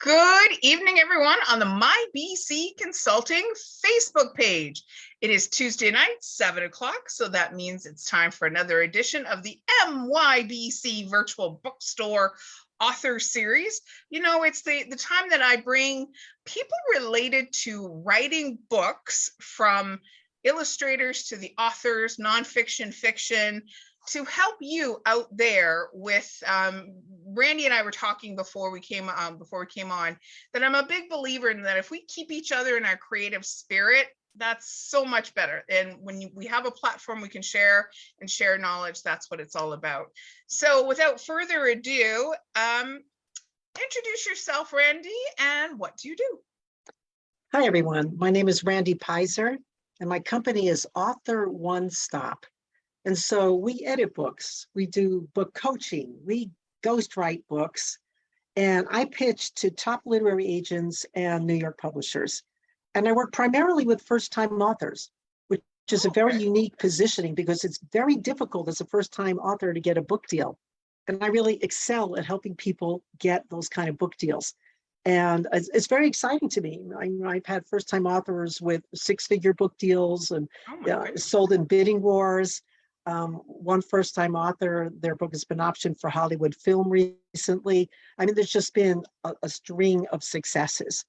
Good evening, everyone, on the MYBC Consulting Facebook page. It is Tuesday night, 7 o'clock, so that means it's time for another edition of the MYBC Virtual Bookstore Author Series. You know, it's the time that I bring people related to writing books, from illustrators to the authors, nonfiction, fiction, to help you out there with Randy and I were talking before we came on that I'm a big believer in that if we keep each other in our creative spirit, that's so much better. And when we have a platform we can share and share knowledge, that's what it's all about. So without further ado, introduce yourself, Randy, and what do you do? Hi, everyone. My name is Randy Peyser, and my company is Author One Stop. And so we edit books, we do book coaching, we ghostwrite books, and I pitch to top literary agents and New York publishers. And I work primarily with first-time authors, which is a very unique positioning because it's very difficult as a first-time author to get a book deal. And I really excel at helping people get those kind of book deals. And it's very exciting to me. I've had first-time authors with six-figure book deals and sold in bidding wars. One first-time author, their book has been optioned for Hollywood film recently. I mean, there's just been a string of successes.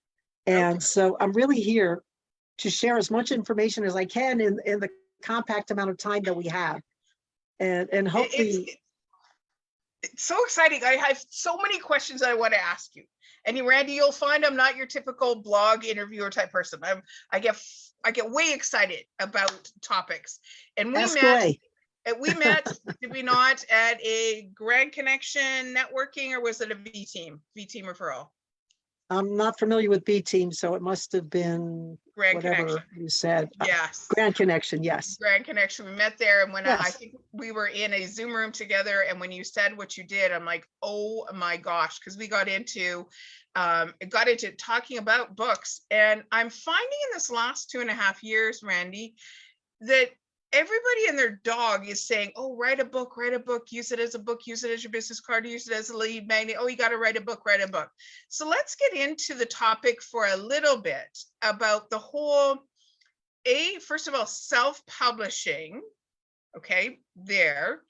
And so I'm really here to share as much information as I can in the compact amount of time that we have. And hopefully... It's so exciting. I have so many questions I want to ask you. And Randy, you'll find I'm not your typical blog interviewer type person. I get way excited about topics. And we met, did we not, at a Grand Connection networking, or was it a V-Team referral? I'm not familiar with B-Team, so it must have been Grand whatever Connection. You said. Yes. Grand Connection, yes. Grand Connection. We met there, and when yes. I think we were in a Zoom room together, and when you said what you did, I'm like, oh my gosh, because we got into talking about books. And I'm finding in this last 2.5 years, Randy, that everybody and their dog is saying, oh, write a book, use it as a book, use it as your business card, use it as a lead magnet. Oh, you got to write a book. So let's get into the topic for a little bit about the whole, first of all, self-publishing. Okay, there.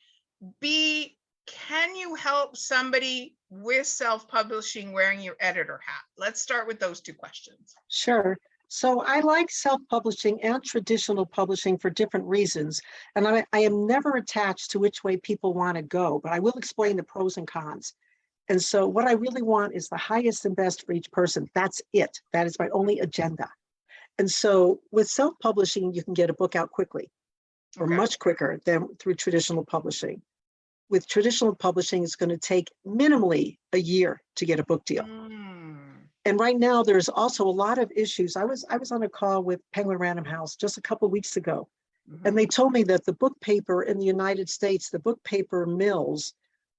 B, can you help somebody with self-publishing wearing your editor hat? Let's start with those two questions. Sure. So I like self-publishing and traditional publishing for different reasons. And I am never attached to which way people want to go, but I will explain the pros and cons. And so what I really want is the highest and best for each person. That's it. That is my only agenda. And so with self-publishing, you can get a book out quickly, or much quicker than through traditional publishing. With traditional publishing, it's going to take minimally a year to get a book deal. And right now, there's also a lot of issues. I was on a call with Penguin Random House just a couple of weeks ago, and they told me that the book paper in the United States, the book paper mills,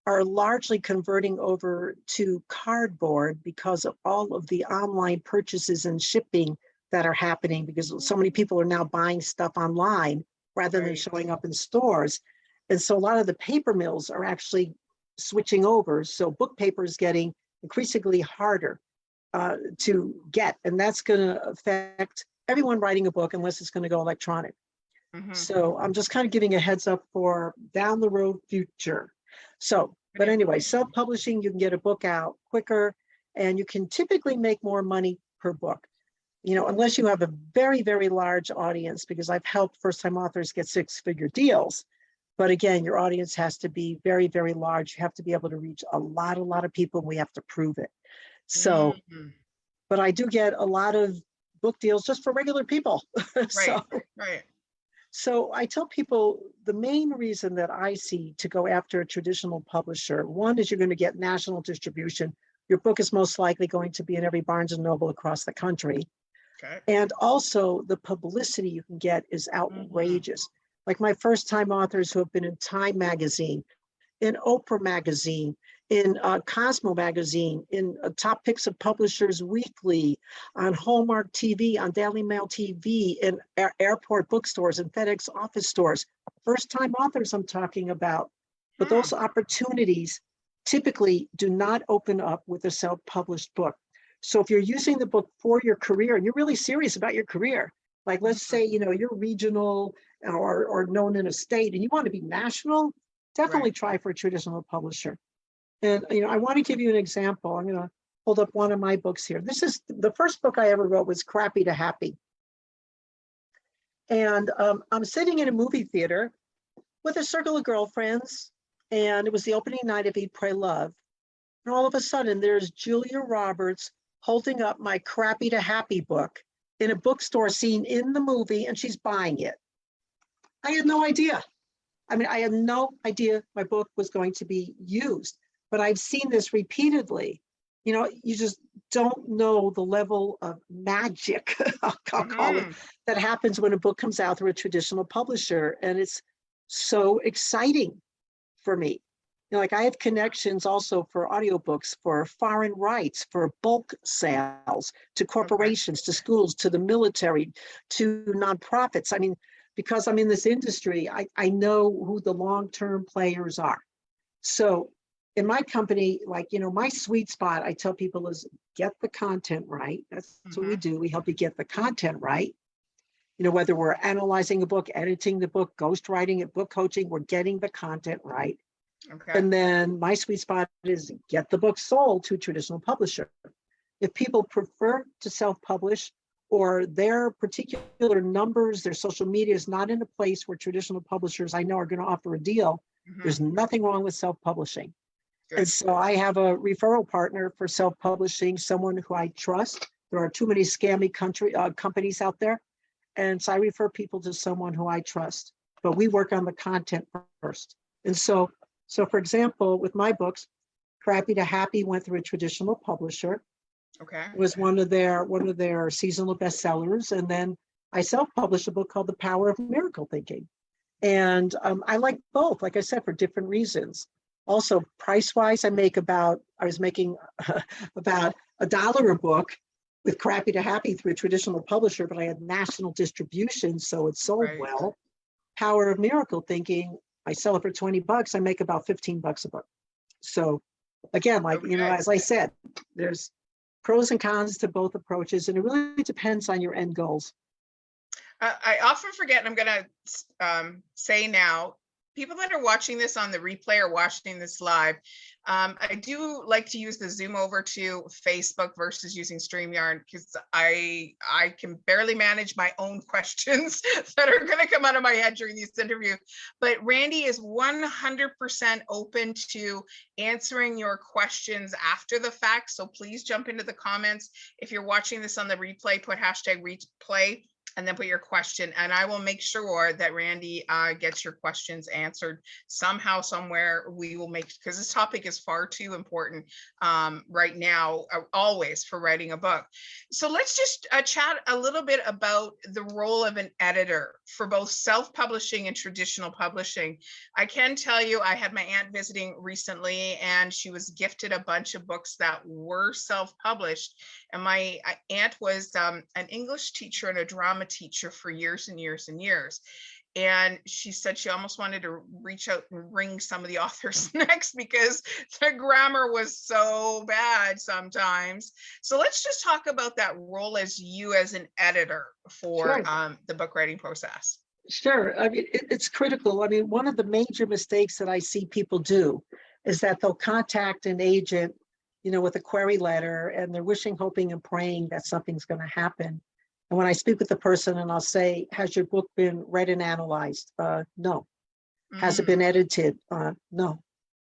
are largely converting over to cardboard because of all of the online purchases and shipping that are happening, because so many people are now buying stuff online rather than showing up in stores. And so a lot of the paper mills are actually switching over. So book paper is getting increasingly harder to get, and that's going to affect everyone writing a book unless it's going to go electronic. So I'm just kind of giving a heads up for down the road future. So, but anyway, self-publishing, you can get a book out quicker, and you can typically make more money per book, you know, unless you have a very, very large audience, because I've helped first-time authors get six-figure deals. But again, your audience has to be very, very large. You have to be able to reach a lot of people, and we have to prove it. So, but I do get a lot of book deals just for regular people. So I tell people the main reason that I see to go after a traditional publisher, one is you're going to get national distribution. Your book is most likely going to be in every Barnes and Noble across the country. And also the publicity you can get is outrageous. Like my first-time authors who have been in Time magazine, in Oprah magazine, in Cosmo magazine, in Top Picks of Publishers Weekly, on Hallmark TV, on Daily Mail TV, in airport bookstores and FedEx office stores. First-time authors I'm talking about. But those opportunities typically do not open up with a self-published book. So if you're using the book for your career and you're really serious about your career, like let's say, you're regional or known in a state and you want to be national, definitely Right. try for a traditional publisher. And, I want to give you an example. I'm going to hold up one of my books here. This is the first book I ever wrote was Crappy to Happy. And I'm sitting in a movie theater with a circle of girlfriends, and it was the opening night of Eat, Pray, Love. And all of a sudden, there's Julia Roberts holding up my Crappy to Happy book in a bookstore scene in the movie, and she's buying it. I had no idea. I had no idea my book was going to be used, but I've seen this repeatedly. You just don't know the level of magic, I'll call it, that happens when a book comes out through a traditional publisher. And it's so exciting for me. Like I have connections also for audiobooks, for foreign rights, for bulk sales, to corporations, to schools, to the military, to nonprofits. Because I'm in this industry, I know who the long-term players are. So in my company, my sweet spot, I tell people is get the content right. That's what we do. We help you get the content right. Whether we're analyzing a book, editing the book, ghostwriting it, book coaching, we're getting the content right. Okay. And then my sweet spot is get the book sold to a traditional publisher. If people prefer to self-publish or their particular numbers, their social media is not in a place where traditional publishers I know are going to offer a deal, there's nothing wrong with self-publishing. Good. And so I have a referral partner for self-publishing, someone who I trust. There are too many scammy companies out there. And so I refer people to someone who I trust, but we work on the content first. And so for example, with my books, Crappy to Happy went through a traditional publisher. Okay. It was one of their seasonal bestsellers. And then I self-published a book called The Power of Miracle Thinking. And I like both, like I said, for different reasons. Also, price-wise, I was making about $1 a book with Crappy to Happy through a traditional publisher, but I had national distribution, so it sold well. Power of Miracle Thinking, I sell it for $20. I make about $15 a book. So again, as I said, there's pros and cons to both approaches, and it really depends on your end goals. I often forget, and I'm going to say now, people that are watching this on the replay or watching this live, I do like to use the Zoom over to Facebook versus using StreamYard because I can barely manage my own questions that are going to come out of my head during these interviews. But Randy is 100% open to answering your questions after the fact. So please jump into the comments. If you're watching this on the replay, put #replay and then put your question, and I will make sure that Randy gets your questions answered somehow, somewhere. We will make, because this topic is far too important right now, always, for writing a book. So let's just chat a little bit about the role of an editor for both self-publishing and traditional publishing. I can tell you, I had my aunt visiting recently, and she was gifted a bunch of books that were self-published. And my aunt was an English teacher and a drama teacher for years and years and years. And she said she almost wanted to reach out and wring some of the authors' necks because the grammar was so bad sometimes. So let's just talk about that role as an editor for the book writing process. Sure. It's critical. One of the major mistakes that I see people do is that they'll contact an agent, with a query letter, and they're wishing, hoping, and praying that something's going to happen. And when I speak with the person and I'll say, has your book been read and analyzed? No. Has it been edited? No.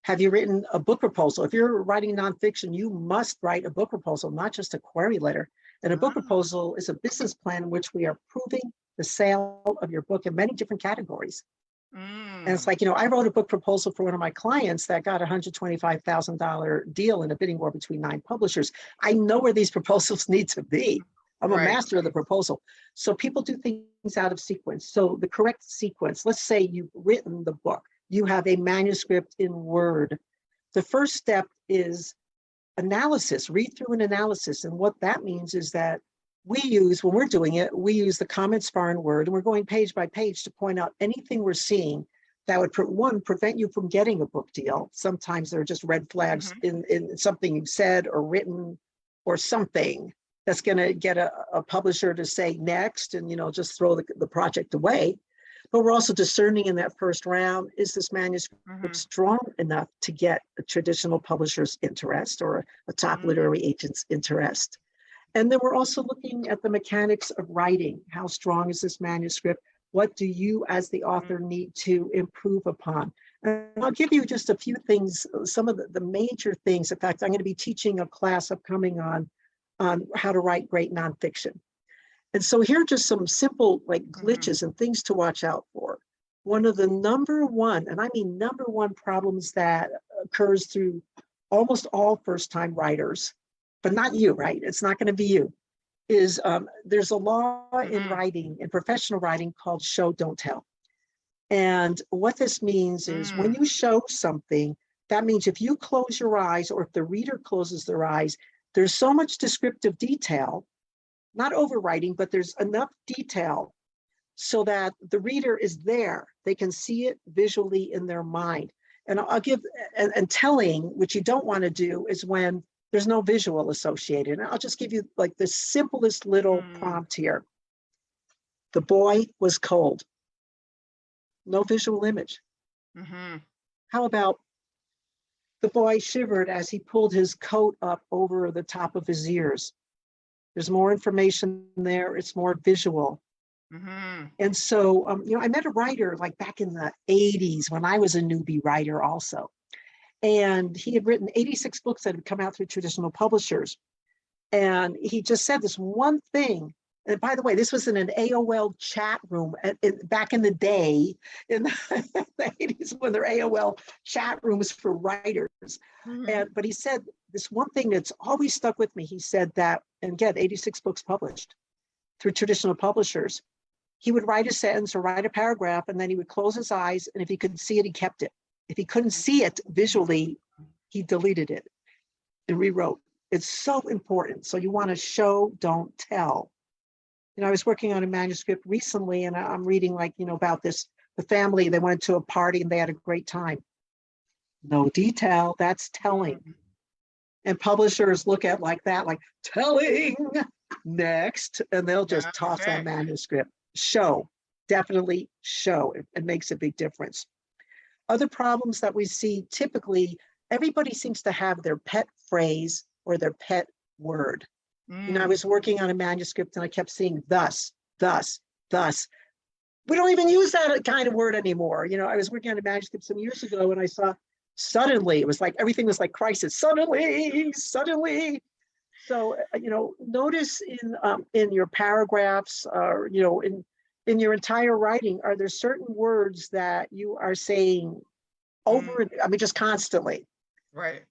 Have you written a book proposal? If you're writing nonfiction, you must write a book proposal, not just a query letter. And a book proposal is a business plan in which we are proving the sale of your book in many different categories. And it's like, I wrote a book proposal for one of my clients that got a $125,000 deal in a bidding war between 9 publishers. I know where these proposals need to be. I'm a master of the proposal. So people do things out of sequence. So the correct sequence, let's say you've written the book, you have a manuscript in Word. The first step is analysis, read through an analysis. And what that means is that when we're doing it, we use the comments bar in Word, and we're going page by page to point out anything we're seeing that would, prevent you from getting a book deal. Sometimes there are just red flags in something you've said or written or something that's going to get a publisher to say next and, just throw the project away. But we're also discerning in that first round, is this manuscript strong enough to get a traditional publisher's interest or a top literary agent's interest? And then we're also looking at the mechanics of writing. How strong is this manuscript? What do you as the author need to improve upon? And I'll give you just a few things, some of the major things. In fact, I'm going to be teaching a class upcoming on how to write great nonfiction. And so here are just some simple like glitches and things to watch out for. One of the number one, and I mean number one problems that occurs through almost all first-time writers, but not you, right? It's not going to be you, is there's a law in writing, in professional writing, called show, don't tell. And what this means is when you show something, that means if you close your eyes or if the reader closes their eyes, there's so much descriptive detail, not overwriting, but there's enough detail so that the reader is there. They can see it visually in their mind. And I'll give, and telling, which you don't want to do, is when there's no visual associated. And I'll just give you like the simplest little prompt here. The boy was cold. No visual image. How about the boy shivered as he pulled his coat up over the top of his ears? There's more information there. It's more visual. And so, I met a writer like back in the 80s when I was a newbie writer also. And he had written 86 books that had come out through traditional publishers. And he just said this one thing. And by the way, this was in an AOL chat room back in the day, in the 80s, when there were AOL chat rooms for writers. But he said this one thing that's always stuck with me. He said that, and again, 86 books published through traditional publishers. He would write a sentence or write a paragraph, and then he would close his eyes. And if he could see it, he kept it. If he couldn't see it visually, he deleted it and rewrote. It's so important. So you want to show, don't tell. I was working on a manuscript recently, and I'm reading about the family. They went to a party and they had a great time. No detail, that's telling. And publishers look at that, like telling, next, and they'll just toss that manuscript. Show, definitely show. It makes a big difference. Other problems that we see, typically, everybody seems to have their pet phrase or their pet word. I was working on a manuscript and I kept seeing thus, thus, thus. We don't even use that kind of word anymore. I was working on a manuscript some years ago and I saw suddenly, it was like, everything was like crisis, suddenly. So, notice in your paragraphs, or, in your entire writing, are there certain words that you are saying over, just constantly? Right.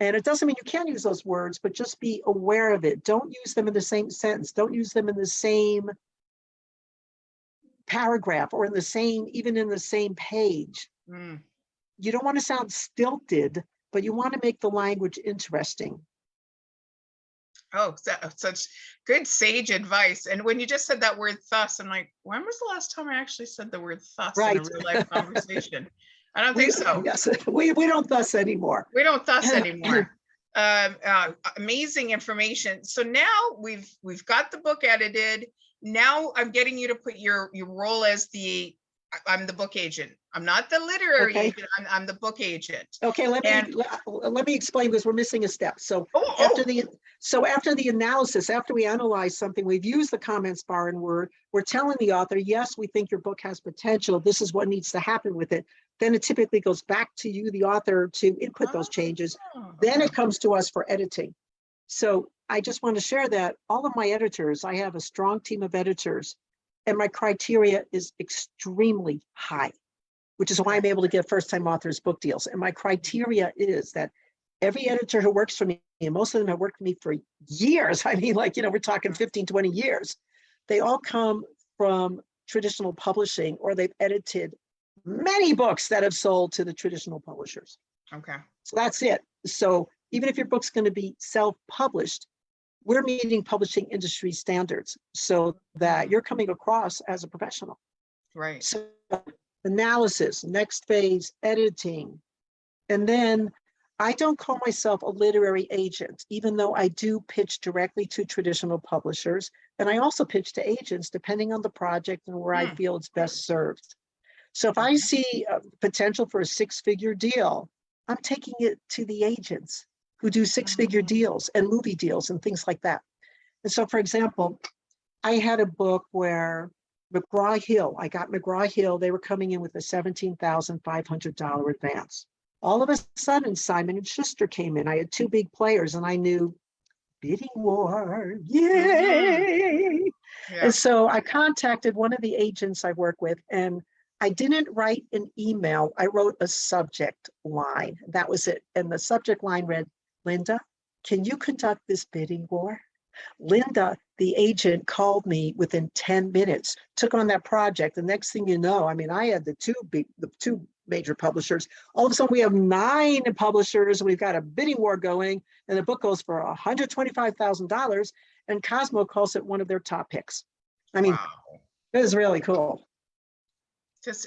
And it doesn't mean you can't use those words, but just be aware of it. Don't use them in the same sentence. Don't use them in the same paragraph or even in the same page. You don't want to sound stilted, but you want to make the language interesting. Oh, such good sage advice. And when you just said that word thus, I'm like, when was the last time I actually said the word thus in a real life conversation? I don't think so. Yes, we don't thus anymore. We don't thus anymore. Amazing information. So now we've got the book edited. Now I'm getting you to put your role as I'm the book agent. I'm not the literary agent. I'm the book agent. Okay, let me explain, because we're missing a step. So after the analysis, after we analyze something, we've used the comments bar in Word. We're telling the author, yes, we think your book has potential. This is what needs to happen with it. Then it typically goes back to you, the author, to input those changes. Then it comes to us for editing. So I just want to share that all of my editors, I have a strong team of editors, and my criteria is extremely high, which is why I'm able to get first-time authors book deals. And my criteria is that every editor who works for me, and most of them have worked for me for years. I mean, we're talking 15, 20 years. They all come from traditional publishing, or they've edited many books that have sold to the traditional publishers. Okay. So that's it. So even if your book's going to be self-published, we're meeting publishing industry standards so that you're coming across as a professional. Right. So analysis, next phase, editing. And then I don't call myself a literary agent, even though I do pitch directly to traditional publishers. And I also pitch to agents, depending on the project and where I Hmm. feel it's best served. So if I Okay. see potential for a six-figure deal, I'm taking it to the agents who do six-figure Mm. deals and movie deals and things like that. And so, for example, I had a book where McGraw-Hill, I got McGraw-Hill, they were coming in with a $17,500 advance. All of a sudden, Simon and Schuster came in. I had two big players and I knew bidding war, Mhm. yay. Yeah. And so I contacted one of the agents I work with, and I didn't write an email. I wrote a subject line. That was it. And the subject line read, Linda, can you conduct this bidding war? Linda, the agent, called me within 10 minutes, took on that project. The next thing you know, I mean, I had the two major publishers. All of a sudden, we have 9 publishers, and we've got a bidding war going, and the book goes for $125,000, and Cosmo calls it one of their top picks. I mean, Wow. it was really cool. Just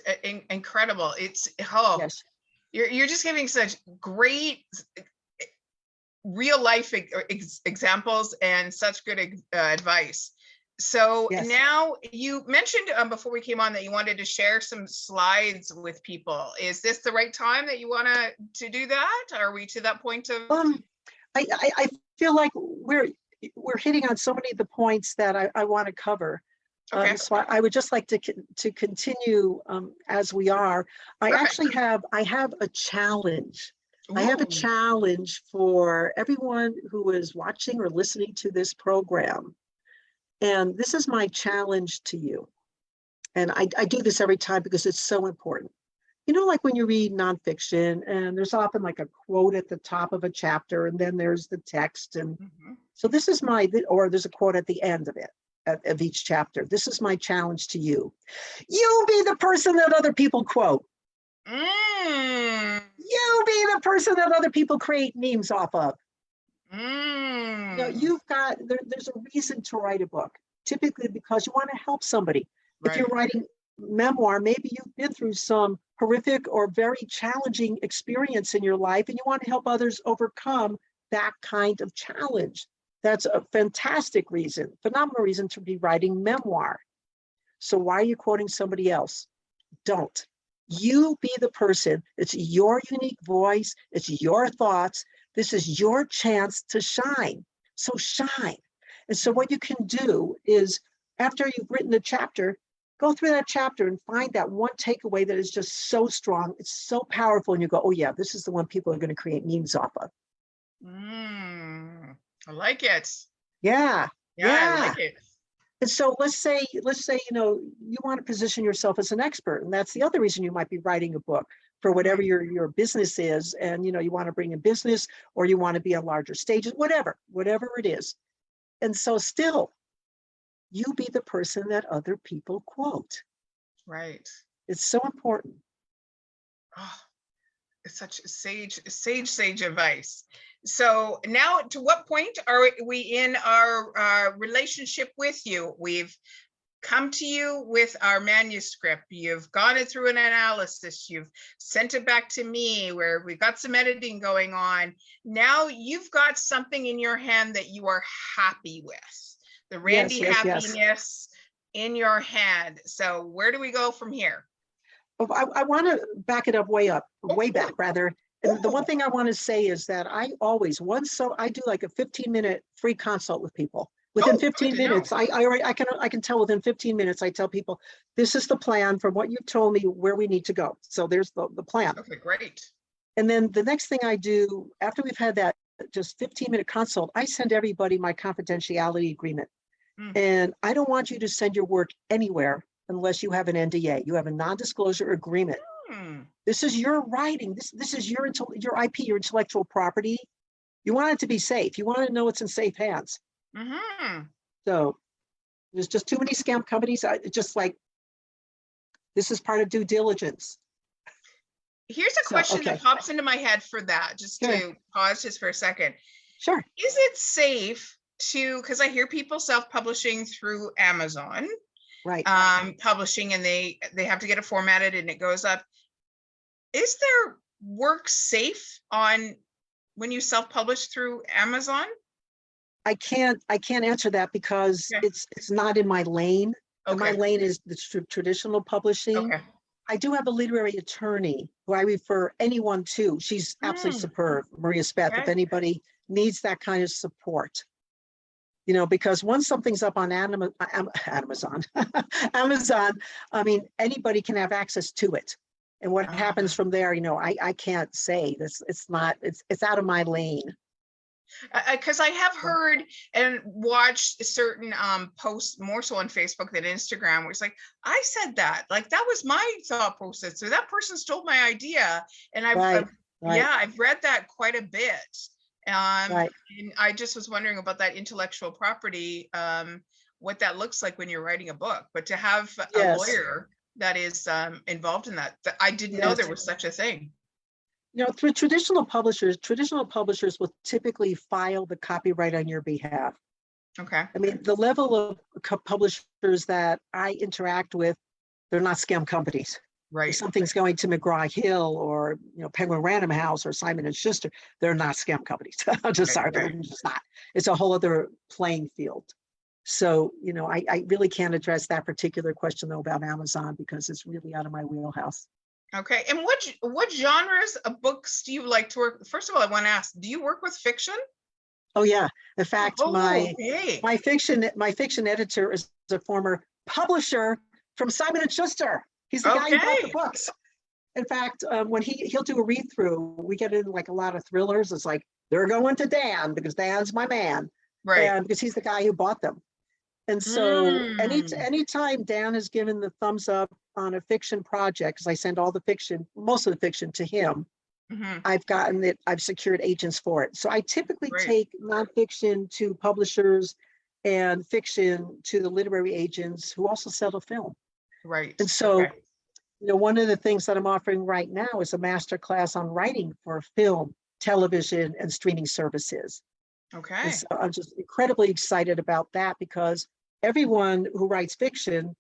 incredible. It's Yes, you're just giving such great real life examples and such good advice. So yes. now you mentioned before we came on that you wanted to share some slides with people. Is this the right time that you want to do that? Are we to that point of? Um, I feel like we're hitting on so many of the points that I want to cover. Okay, So I would just like to continue as we are. perfect. I have a challenge. I have a Ooh, challenge for everyone who is watching or listening to this program. And this is my challenge to you. And I do this every time because it's so important. You know, like when you read nonfiction and there's often like a quote at the top of a chapter and then there's the text. And mhm. so or there's a quote at the end of it, of each chapter. This is my challenge to you. You be the person that other people quote. Mm, You be the person that other people create memes off of. You know, mm, there's a reason to write a book, typically because you want to help somebody. If you're right. writing memoir, maybe you've been through some horrific or very challenging experience in your life and you want to help others overcome that kind of challenge. That's a fantastic reason, phenomenal reason to be writing memoir. So why are you quoting somebody else? Don't. You be the person. It's your unique voice. It's your thoughts. This is your chance to shine. So shine. And so what you can do is after you've written a chapter, go through that chapter and find that one takeaway that is just so strong. It's so powerful. And you go, oh yeah, this is the one people are going to create memes off of. Mm, I like it. Yeah. Yeah, I Yeah. like it. And so let's say, you want to position yourself as an expert. And that's the other reason you might be writing a book for whatever Mhm. your business is. And, you want to bring in business or you want to be on larger stages, whatever it is. And so still, you be the person that other people quote. Right. It's so important. Oh, it's such sage advice. So now, to what point are we in our relationship with you? We've come to you with our manuscript. You've gone it through an analysis. You've sent it back to me where we've got some editing going on. Now you've got something in your hand that you are happy with. The Yes, Randy yes, yes. happiness in your hand. So where do we go from here? I want to back it up way back Oh, rather. And the one oh, thing I want to say is that I always I do like a 15-minute free consult with people. Within oh, good 15 to know. minutes, I can tell within 15 minutes, I tell people, this is the plan from what you told me where we need to go. So there's the plan. Okay, great. And then the next thing I do after we've had that just 15-minute consult, I send everybody my confidentiality agreement. Mm. And I don't want you to send your work anywhere unless you have an NDA. You have a non-disclosure agreement. Hmm. This is your writing. This is your IP, your intellectual property. You want it to be safe. You want to know it's in safe hands. Mm-hmm. So there's just too many scam companies. Just like this is part of due diligence. Here's a So question that okay, pops into my head for that, just sure, to pause just for a second. sure, Is it safe to, because I hear people self-publishing through Amazon, right. publishing, and they have to get it formatted and it goes up. Is their work safe on when you self-publish through Amazon? I can't answer that because Okay. it's not in my lane. And my Okay. lane is the traditional publishing. Okay. I do have a literary attorney who I refer anyone to. She's absolutely Mm, superb, Maria Speth, if okay. anybody needs that kind of support. Because once something's up on Amazon, Amazon, I mean, anybody can have access to it. And what happens from there, I can't say. It's out of my lane. Because I have heard and watched certain posts more so on Facebook than Instagram, where it's like, I said that, like that was my thought process, so that person stole my idea. And Right. yeah, I've read that quite a bit. Right. And I just was wondering about that intellectual property, what that looks like when you're writing a book. But to have a Yes. lawyer that is involved in that, I didn't know there was such a thing. Through traditional publishers will typically file the copyright on your behalf. Okay. I mean, the level of publishers that I interact with, they're not scam companies. Right. If something's going to McGraw-Hill or Penguin Random House or Simon and Schuster, they're not scam companies. I'm just sorry, they're just not. It's a whole other playing field. So, I really can't address that particular question though about Amazon because it's really out of my wheelhouse. Okay. And what genres of books do you like to work? First of all, I want to ask, do you work with fiction? Oh yeah. In fact, my fiction editor is a former publisher from Simon and Schuster. He's the guy who bought the books. In fact, when he'll do a read through, we get in like a lot of thrillers. It's like, they're going to Dan because Dan's my man. Right. And because he's the guy who bought them. And so anytime Dan has given the thumbs up on a fiction project, because I send most of the fiction to him, I've secured agents for it. So I typically take nonfiction to publishers and fiction to the literary agents who also sell the film. Right. And so, one of the things that I'm offering right now is a master class on writing for film, television, and streaming services. Okay. And so I'm just incredibly excited about that because everyone who writes fiction,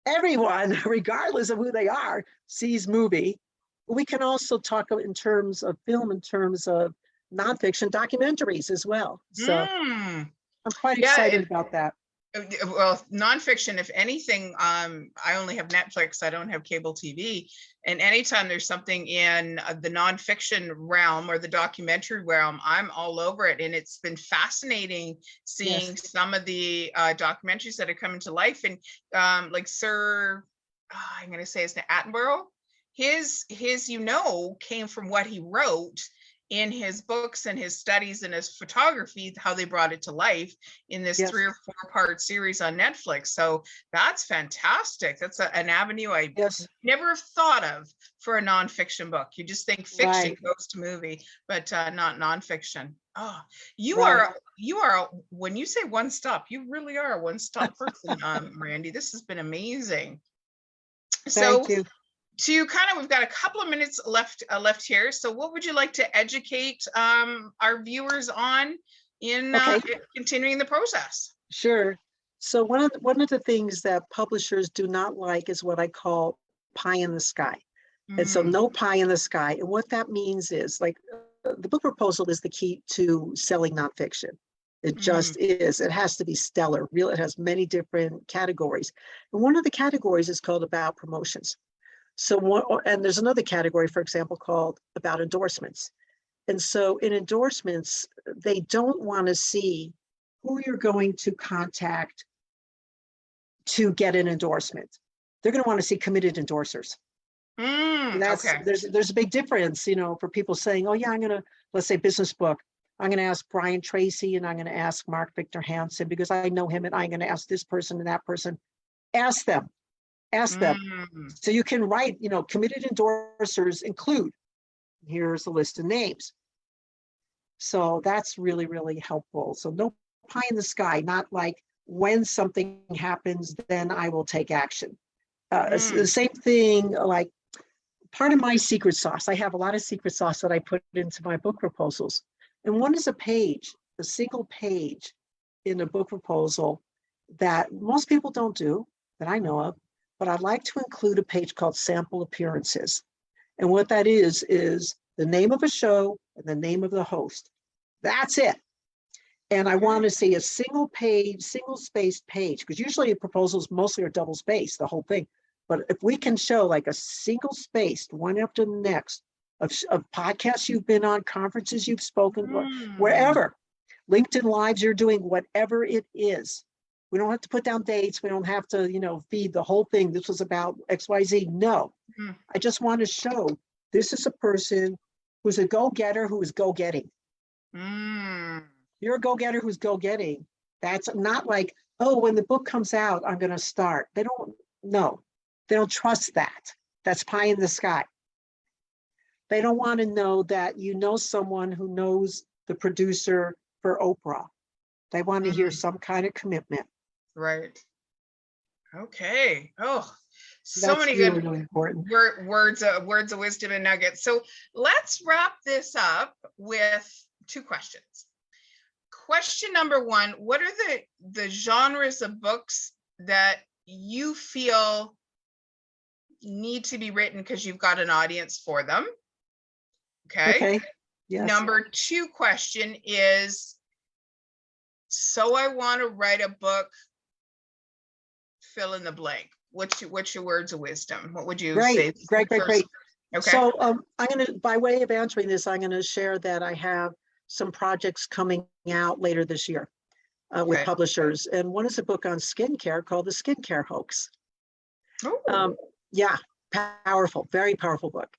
everyone, regardless of who they are, sees movie. We can also talk in terms of film, in terms of nonfiction documentaries as well. So I'm quite excited about that. Well, nonfiction, if anything, I only have Netflix. I don't have cable TV. And anytime there's something in the nonfiction realm or the documentary realm, I'm all over it. And it's been fascinating seeing some of the documentaries that are coming to life. And like Sir, I'm going to say his name, Attenborough, his came from what he wrote in his books and his studies and his photography, how they brought it to life in this 3 or 4 part series on Netflix. So that's fantastic. That's an avenue I never have thought of for a nonfiction book. You just think fiction goes to movie, but not nonfiction. Oh, you are, when you say one stop, you really are a one-stop person, Randy. This has been amazing. Thank you. We've got a couple of minutes left here. So what would you like to educate our viewers on in continuing the process? Sure. So one of the things that publishers do not like is what I call pie in the sky. And so no pie in the sky. And what that means is like the book proposal is the key to selling nonfiction. It just is. It has to be stellar. It has many different categories. And one of the categories is called about promotions. And there's another category, for example, called about endorsements. And so in endorsements, they don't want to see who you're going to contact to get an endorsement. They're going to want to see committed endorsers. And there's a big difference, for people saying, oh yeah, let's say business book. I'm going to ask Brian Tracy and I'm going to ask Mark Victor Hansen because I know him, and I'm going to ask this person and that person. Ask them. So you can write, committed endorsers include, here's a list of names. So that's really, really helpful. So no pie in the sky, not like when something happens, then I will take action. The same thing, like part of my secret sauce, I have a lot of secret sauce that I put into my book proposals. And one is a single page in a book proposal that most people don't do, that I know of. But I'd like to include a page called sample appearances. And what that is the name of a show, and the name of the host. That's it. And I want to see a single page, single spaced page, because usually proposals mostly are double spaced, the whole thing. But if we can show like a single spaced one after the next of podcasts you've been on, conferences you've spoken, wherever, LinkedIn Lives you're doing, whatever it is. We don't have to put down dates. We don't have to, feed the whole thing. This was about XYZ. No, I just want to show this is a person who's a go-getter who is go-getting. You're a go-getter who's go-getting. That's not like, oh, when the book comes out, I'm going to start. They don't trust that. That's pie in the sky. They don't want to know that you know someone who knows the producer for Oprah. They want to hear some kind of commitment. Right. Okay. Oh, so That's many really, good really important. words of wisdom and nuggets. So let's wrap this up with 2 questions. Question number 1, what are the genres of books that you feel need to be written because you've got an audience for them? Okay. Yes. Number 2 question is, so I want to write a book, fill in the blank. What's your words of wisdom? What would you say? Great. Okay. So I'm going to, by way of answering this, I'm going to share that I have some projects coming out later this year with publishers. And one is a book on skincare called The Skincare Hoax. Yeah, powerful, very powerful book.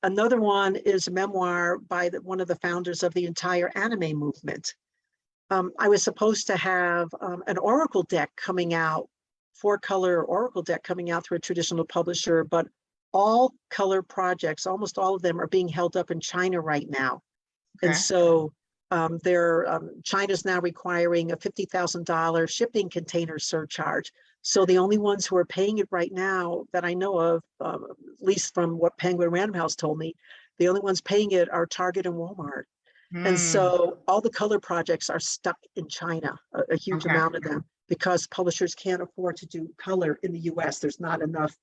Another one is a memoir by one of the founders of the entire anime movement. I was supposed to have an Oracle deck coming out, 4-color Oracle deck coming out through a traditional publisher, but all color projects, almost all of them, are being held up in China right now. And so China's now requiring a $50,000 shipping container surcharge. So the only ones who are paying it right now that I know of, at least from what Penguin Random House told me, the only ones paying it are Target and Walmart. And so all the color projects are stuck in China, a huge amount of them, because publishers can't afford to do color in the US. There's not enough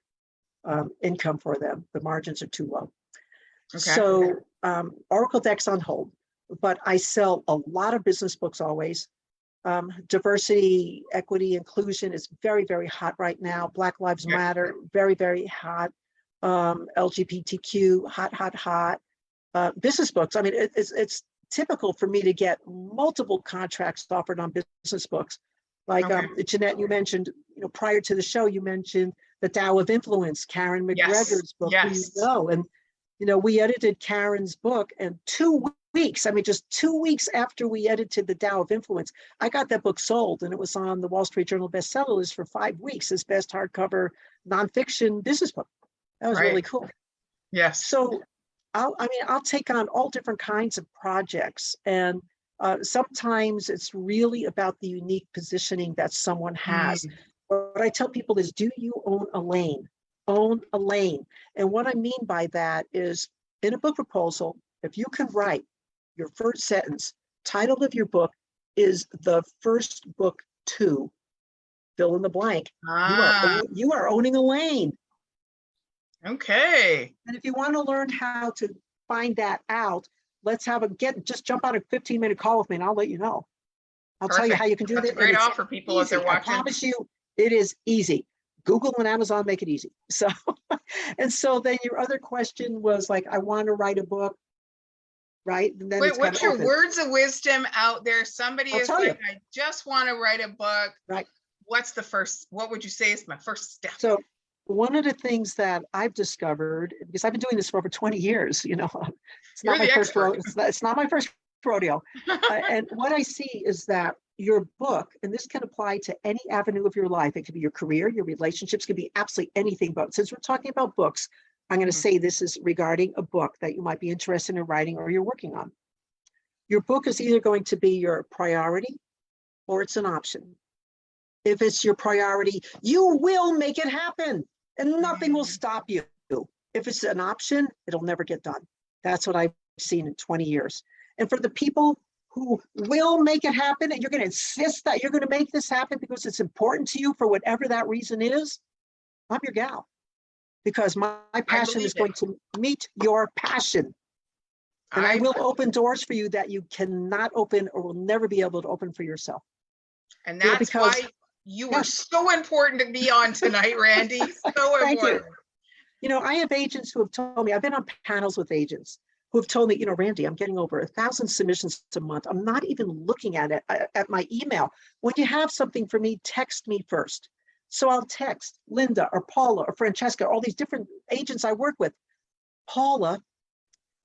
income for them. The margins are too low. So Oracle deck's on hold, but I sell a lot of business books always. Diversity, equity, inclusion is very, very hot right now. Black Lives Matter, very, very hot. LGBTQ, hot. Business books. I mean, it's typical for me to get multiple contracts offered on business books. Like Jeanette, you mentioned, prior to the show, you mentioned The Tao of Influence, Karen McGregor's book. And we edited Karen's book, and 2 weeks, just 2 weeks after we edited The Tao of Influence, I got that book sold, and it was on the Wall Street Journal bestseller list for 5 weeks as best hardcover nonfiction business book. That was really cool. Yes. So I'll take on all different kinds of projects, and sometimes it's really about the unique positioning that someone has. What I tell people is, do you own a lane? Own a lane. And what I mean by that is, in a book proposal, if you can write your first sentence, title of your book is the first book to fill in the blank. You are owning a lane. Okay. And if you want to learn how to find that out, let's just jump on a 15-minute call with me, and I'll let you know. I'll tell you how you can do that. That's a great offer, people, if they're watching. I promise you, it is easy. Google and Amazon make it easy. So, and so then your other question was like, I want to write a book, right? And then what's your words of wisdom out there? Somebody is like, I just want to write a book. Right. What would you say is my first step? So one of the things that I've discovered, because I've been doing this for over 20 years, it's not my first rodeo. And what I see is that your book, and this can apply to any avenue of your life. It could be your career, your relationships, could be absolutely anything. But since we're talking about books, I'm going to say this is regarding a book that you might be interested in writing or you're working on. Your book is either going to be your priority or it's an option. If it's your priority, you will make it happen and nothing will stop you. If it's an option, it'll never get done. That's what I've seen in 20 years. And for the people who will make it happen, and you're going to insist that you're going to make this happen because it's important to you for whatever that reason is, I'm your gal. Because my passion is going to meet your passion. And I will open doors for you that you cannot open or will never be able to open for yourself. And that's because why you were so important to be on tonight, Randy. So Thank important. you. I have agents who have told me, I've been on panels with agents who have told me, Randy, I'm getting over 1,000 submissions a month. I'm not even looking at it at my email. When you have something for me, text me first. So I'll text Linda or Paula or Francesca, all these different agents I work with. Paula,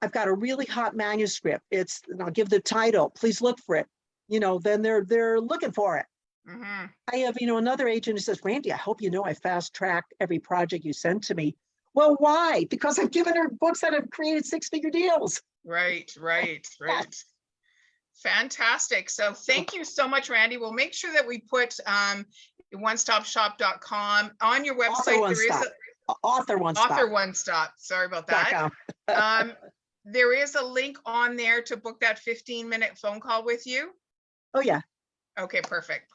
I've got a really hot manuscript. And I'll give the title, please look for it. Then they're looking for it. Mm-hmm. I have, another agent who says, Randy, I hope I fast track every project you send to me. Well, why? Because I've given her books that have created 6-figure deals. Right. Fantastic. So thank you so much, Randy. We'll make sure that we put onestopshop.com on your website. Author One Stop. Sorry about that. There is a link on there to book that 15-minute phone call with you. Oh, yeah. Okay, perfect.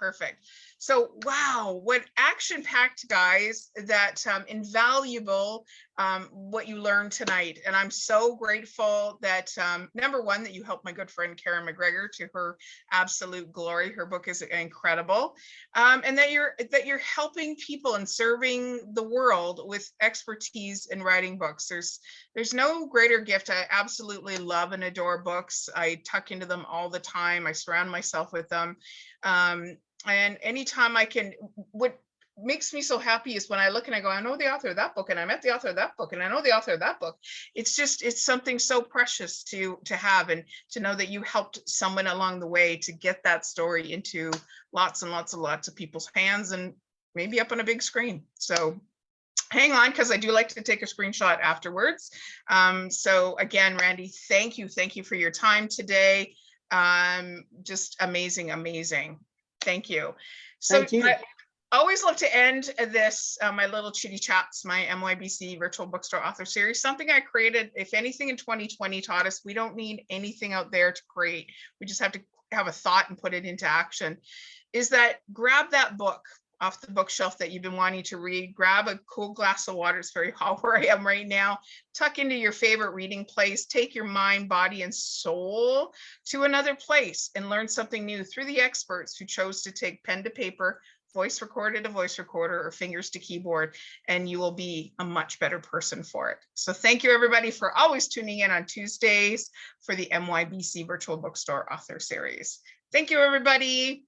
So, wow, what action-packed, guys, that invaluable what you learned tonight. And I'm so grateful that, number one, that you helped my good friend Karen McGregor to her absolute glory. Her book is incredible. And that you're helping people and serving the world with expertise in writing books. There's no greater gift. I absolutely love and adore books. I tuck into them all the time. I surround myself with them. And anytime I can, what makes me so happy is when I look and I go, I know the author of that book, and I met the author of that book, and I know the author of that book. It's something so precious to have, and to know that you helped someone along the way to get that story into lots and lots of people's hands, and maybe up on a big screen. So hang on, because I do like to take a screenshot afterwards. So again, Randy, thank you for your time today. Just amazing. Thank you. So Thank you. I always love to end this, my little chitty chats, my MYBC virtual bookstore author series, something I created. If anything in 2020 taught us, we don't need anything out there to create. We just have to have a thought and put it into action. Is that grab that book off the bookshelf that you've been wanting to read, grab a cool glass of water. It's very hot where I am right now. Tuck into your favorite reading place, take your mind, body, and soul to another place and learn something new through the experts who chose to take pen to paper, voice recorder to voice recorder, or fingers to keyboard, and you will be a much better person for it. So thank you everybody for always tuning in on Tuesdays for the MYBC Virtual Bookstore Author Series. Thank you, everybody.